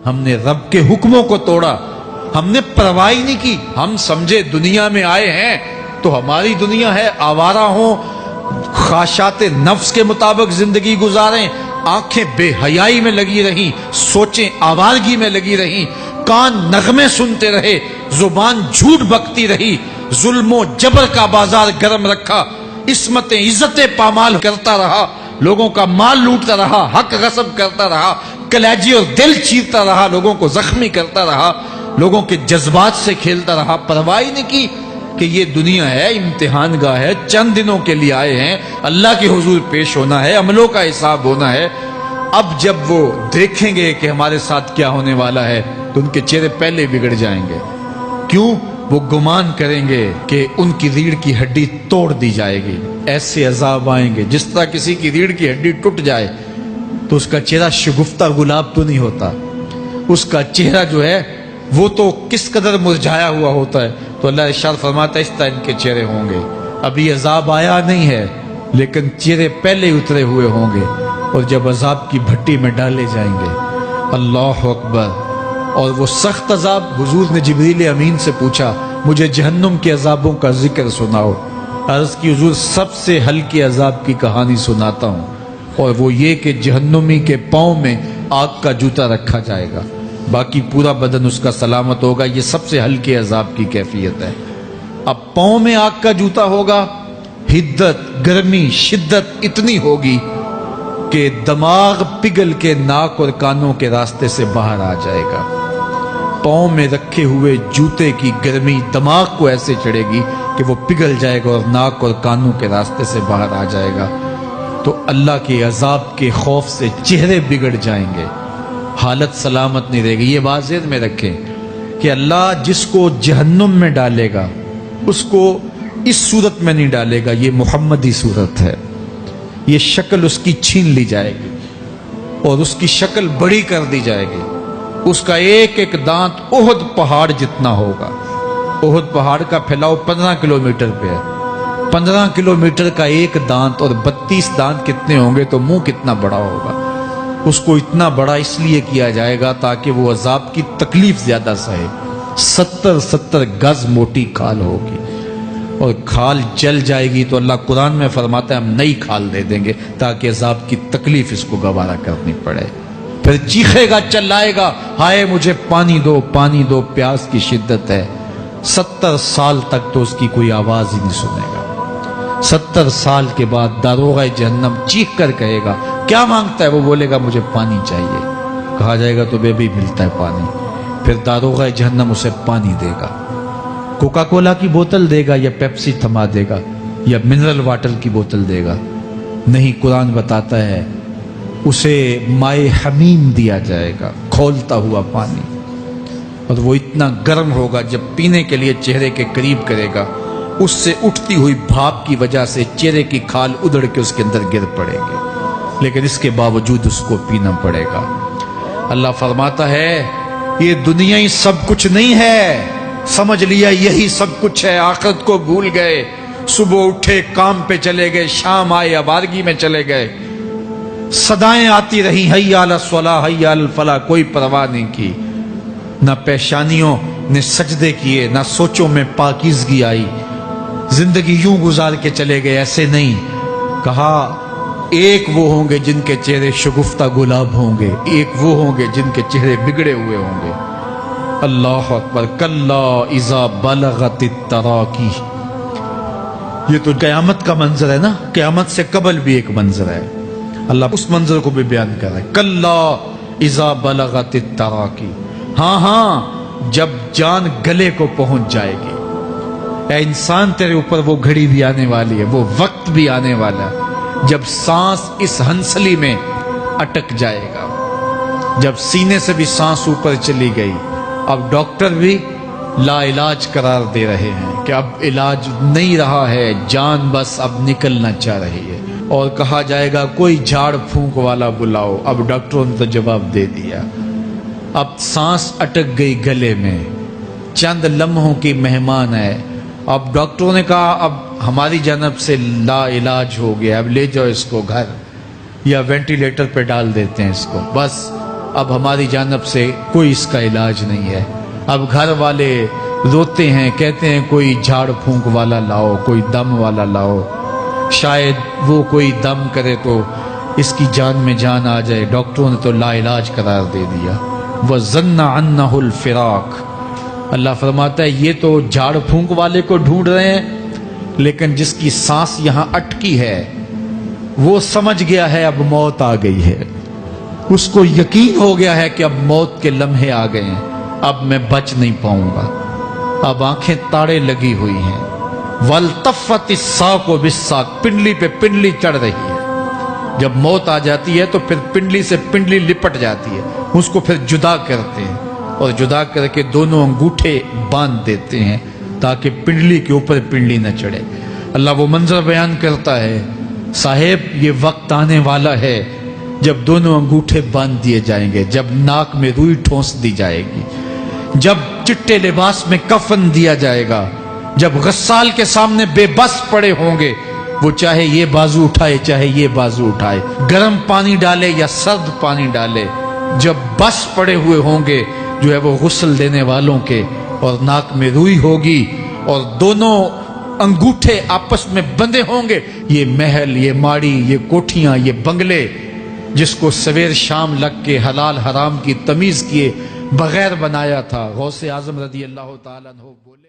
ہم نے رب کے حکموں کو توڑا، ہم نے پرواہ ہی نہیں کی۔ ہم سمجھے دنیا میں آئے ہیں تو ہماری دنیا ہے، آوارہ ہوں، خواہشات نفس کے مطابق زندگی گزاریں، آنکھیں بے حیائی میں لگی رہیں، سوچیں آوارگی میں لگی رہیں، کان نغمے سنتے رہے، زبان جھوٹ بکتی رہی، ظلم و جبر کا بازار گرم رکھا، عصمتیں عزتیں پامال کرتا رہا، لوگوں کا مال لوٹتا رہا، حق غصب کرتا رہا، کلیجی اور دل چیرتا رہا، لوگوں کو زخمی کرتا رہا، لوگوں کے جذبات سے کھیلتا رہا، پرواہ نہیں کی کہ یہ دنیا ہے، امتحان گاہ ہے، چند دنوں کے لیے آئے ہیں، اللہ کے حضور پیش ہونا ہے، عملوں کا حساب ہونا ہے۔ اب جب وہ دیکھیں گے کہ ہمارے ساتھ کیا ہونے والا ہے تو ان کے چہرے پہلے بگڑ جائیں گے۔ کیوں؟ وہ گمان کریں گے کہ ان کی ریڑھ کی ہڈی توڑ دی جائے گی، ایسے عذاب آئیں گے جس طرح کسی کی ریڑھ کی ہڈی ٹوٹ جائے تو اس کا چہرہ شگفتہ گلاب تو نہیں ہوتا، اس کا چہرہ جو ہے وہ تو کس قدر مرجھایا ہوا ہوتا ہے۔ تو اللہ ارشاد فرماتا ہے اس طرح ان کے چہرے ہوں گے۔ ابھی عذاب آیا نہیں ہے لیکن چہرے پہلے اترے ہوئے ہوں گے، اور جب عذاب کی بھٹی میں ڈالے جائیں گے، اللہ اکبر، اور وہ سخت عذاب، حضور نے جبریل امین سے پوچھا مجھے جہنم کے عذابوں کا ذکر سناؤ۔ عرض کی حضور سب سے ہلکے عذاب کی کہانی سناتا ہوں، اور وہ یہ کہ جہنمی کے پاؤں میں آگ کا جوتا رکھا جائے گا، باقی پورا بدن اس کا سلامت ہوگا۔ یہ سب سے ہلکے عذاب کی کیفیت ہے۔ اب پاؤں میں آگ کا جوتا ہوگا، حدت، گرمی، شدت اتنی ہوگی کہ دماغ پگھل کے ناک اور کانوں کے راستے سے باہر آ جائے گا۔ پاؤں میں رکھے ہوئے جوتے کی گرمی دماغ کو ایسے چڑھے گی کہ وہ پگھل جائے گا اور ناک اور کانوں کے راستے سے باہر آ جائے گا۔ تو اللہ کے عذاب کے خوف سے چہرے بگڑ جائیں گے، حالت سلامت نہیں رہے گی۔ یہ بات ذہن میں رکھیں کہ اللہ جس کو جہنم میں ڈالے گا اس کو اس صورت میں نہیں ڈالے گا، یہ محمدی صورت ہے، یہ شکل اس کی چھین لی جائے گی اور اس کی شکل بڑی کر دی جائے گی۔ اس کا ایک ایک دانت احد پہاڑ جتنا ہوگا۔ احد پہاڑ کا پھیلاؤ 15 کلومیٹر پہ ہے، 15 کلومیٹر کا ایک دانت، اور 32 دانت کتنے ہوں گے تو منہ کتنا بڑا ہوگا۔ اس کو اتنا بڑا اس لیے کیا جائے گا تاکہ وہ عذاب کی تکلیف زیادہ سہے۔ 70 گز موٹی کھال ہوگی، اور کھال جل جائے گی تو اللہ قرآن میں فرماتا ہے ہم نئی کھال دے دیں گے تاکہ عذاب کی تکلیف اس کو گوارا کرنی پڑے۔ پھر چیخے گا، چلائے گا، ہائے مجھے پانی دو، پانی دو، پیاس کی شدت ہے۔ 70 سال تک تو اس کی کوئی آواز ہی نہیں سنے گا۔ 70 سال کے بعد داروغہ جہنم چیخ کر کہے گا کیا مانگتا ہے؟ وہ بولے گا مجھے پانی چاہیے۔ کہا جائے گا تو بے بھی ملتا ہے پانی۔ پھر داروغہ جہنم اسے پانی دے گا، کوکا کولا کی بوتل دے گا یا پیپسی تھما دے گا یا منرل واٹر کی بوتل دے گا؟ نہیں، قرآن بتاتا ہے اسے مائے حمیم دیا جائے گا، کھولتا ہوا پانی، اور وہ اتنا گرم ہوگا جب پینے کے لیے چہرے کے قریب کرے گا اس سے اٹھتی ہوئی بھاپ کی وجہ سے چہرے کی کھال ادڑ کے اس کے اندر گر پڑے گی، لیکن اس کے باوجود اس کو پینا پڑے گا۔ اللہ فرماتا ہے یہ دنیا ہی سب کچھ نہیں ہے، سمجھ لیا یہی سب کچھ ہے، آخرت کو بھول گئے، صبح اٹھے کام پہ چلے گئے، شام آئے آوارگی میں چلے گئے، صدائیں آتی رہی حی علی الصلاۃ حی علی الفلاح، کوئی پرواہ نہیں کی، نہ پیشانیوں نے سجدے کیے، نہ سوچوں میں پاکیزگی آئی، زندگی یوں گزار کے چلے گئے۔ ایسے نہیں، کہا ایک وہ ہوں گے جن کے چہرے شگفتہ گلاب ہوں گے، ایک وہ ہوں گے جن کے چہرے بگڑے ہوئے ہوں گے۔ اللہ اکبر، کلا اذا بلغت التراقی، یہ تو قیامت کا منظر ہے نا، قیامت سے قبل بھی ایک منظر ہے، اللہ اس منظر کو بھی بیان کر رہا ہے، کلا اذا بلغت التراقی، ہاں جب جان گلے کو پہنچ جائے گی۔ اے انسان تیرے اوپر وہ گھڑی بھی آنے والی ہے، وہ وقت بھی آنے والا ہے جب سانس اس ہنسلی میں اٹک جائے گا، جب سینے سے بھی سانس اوپر چلی گئی، اب ڈاکٹر بھی لا علاج قرار دے رہے ہیں کہ اب علاج نہیں رہا ہے، جان بس اب نکلنا چاہ رہی ہے، اور کہا جائے گا کوئی جھاڑ پھونک والا بلاؤ۔ اب ڈاکٹروں نے تو جواب دے دیا، اب سانس اٹک گئی گلے میں، چند لمحوں کی مہمان ہے۔ اب ڈاکٹروں نے کہا اب ہماری جانب سے لا علاج ہو گیا، اب لے جاؤ اس کو گھر، یا وینٹیلیٹر پہ ڈال دیتے ہیں اس کو، بس اب ہماری جانب سے کوئی اس کا علاج نہیں ہے. اب گھر والے روتے ہیں, کہتے ہیں کوئی جھاڑ پھونک والا لاؤ, کوئی دم والا لاؤ, شاید وہ کوئی دم کرے تو اس کی جان میں جان آ جائے. ڈاکٹروں نے تو لا علاج قرار دے دیا. وَظَنَّ عَنَّهُ الْفِرَاقُ. اللہ فرماتا ہے یہ تو جھاڑ پھونک والے کو ڈھونڈ رہے ہیں, لیکن جس کی سانس یہاں اٹکی ہے وہ سمجھ گیا ہے اب موت آ گئی ہے. اس کو یقین ہو گیا ہے کہ اب موت کے لمحے آ گئے ہیں, اب میں بچ نہیں پاؤں گا. اب آنکھیں تاڑے لگی ہوئی ہیں. وَالْتَفَّتِ السَّاقُ بِالسَّاقِ. پنڈلی پہ پنڈلی چڑھ رہی ہے. جب موت آ جاتی ہے تو پھر پنڈلی سے پنڈلی لپٹ جاتی ہے, اس کو پھر جدا کرتے ہیں اور جدا کر کے دونوں انگوٹھے باندھ دیتے ہیں تاکہ پنڈلی کے اوپر پنڈلی نہ چڑھے. اللہ وہ منظر بیان کرتا ہے, صاحب یہ وقت آنے والا ہے جب دونوں انگوٹھے باندھ دیے جائیں گے, جب ناک میں روئی ٹھونس دی جائے گی, جب چٹے لباس میں کفن دیا جائے گا, جب غسال کے سامنے بے بس پڑے ہوں گے, وہ چاہے یہ بازو اٹھائے چاہے یہ بازو اٹھائے, گرم پانی ڈالے یا سرد پانی ڈالے, جب بس پڑے ہوئے ہوں گے جو ہے وہ غسل دینے والوں کے, اور ناک میں روئی ہوگی اور دونوں انگوٹھے آپس میں بندھے ہوں گے. یہ محل, یہ ماڑی, یہ کوٹھیاں, یہ بنگلے جس کو سویر شام لگ کے حلال حرام کی تمیز کیے بغیر بنایا تھا, غوث اعظم رضی اللہ تعالیٰ عنہ بولے